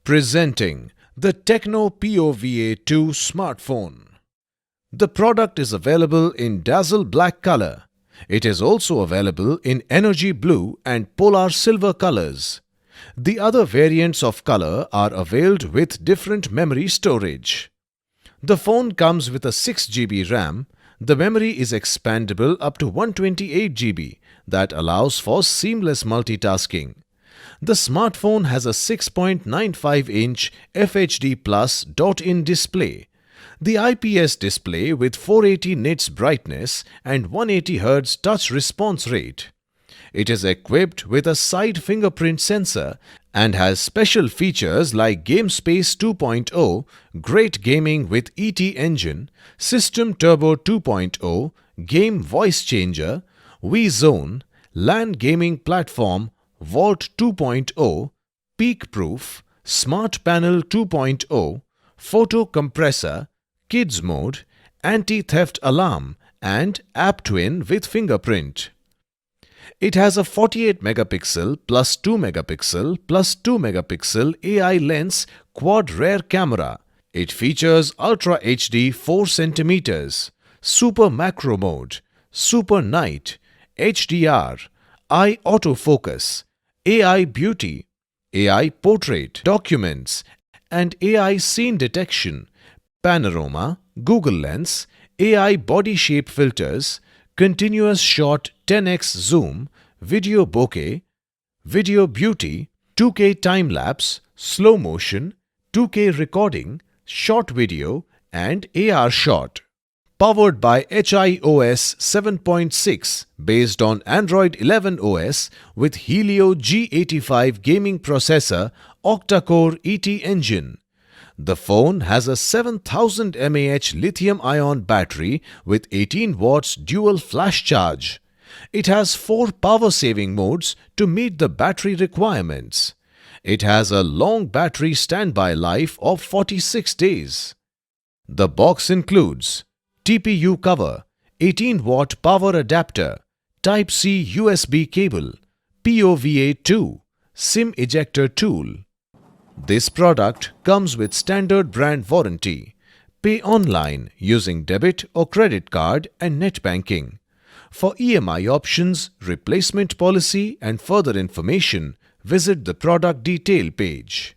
Presenting the Tecno pova2 smartphone. The product is available in dazzle black color. It is also available in energy blue and polar silver colors. The other variants of color are availed with different memory storage. The phone comes with a 6GB RAM. The memory is expandable up to 128GB that allows for seamless multitasking. The smartphone has a 6.95-inch FHD Plus dot-in display. The IPS display with 480 nits brightness and 180 Hz touch response rate. It is equipped with a side fingerprint sensor and has special features like Game Space 2.0, great gaming with ET engine, System Turbo 2.0, Game Voice Changer, Wii Zone, LAN gaming platform, Vault 2.0, Peak Proof, Smart Panel 2.0, Photo Compressor, Kids Mode, Anti-Theft Alarm and App Twin with fingerprint. It has a 48 megapixel plus 2 megapixel plus 2 megapixel AI lens quad rear camera. It features Ultra HD 4 cm, Super Macro Mode, Super Night, HDR, Eye Autofocus, AI Beauty, AI Portrait, Documents and AI Scene Detection, Panorama, Google Lens, AI Body Shape Filters, Continuous Shot 10x Zoom, Video Bokeh, Video Beauty, 2K Time Lapse, Slow Motion, 2K Recording, Short Video and AR Shot. Powered by HiOS 7.6 based on Android 11 OS with Helio G85 gaming processor, octa-core ET engine. The phone has a 7000 mAh lithium-ion battery with 18 watts dual flash charge. It has 4 power-saving modes to meet the battery requirements. It has a long battery standby life of 46 days. The box includes TPU cover, 18-watt power adapter, Type-C USB cable, POVA2, SIM ejector tool. This product comes with standard brand warranty. Pay online using debit or credit card and net banking. For EMI options, replacement policy and further information, visit the product detail page.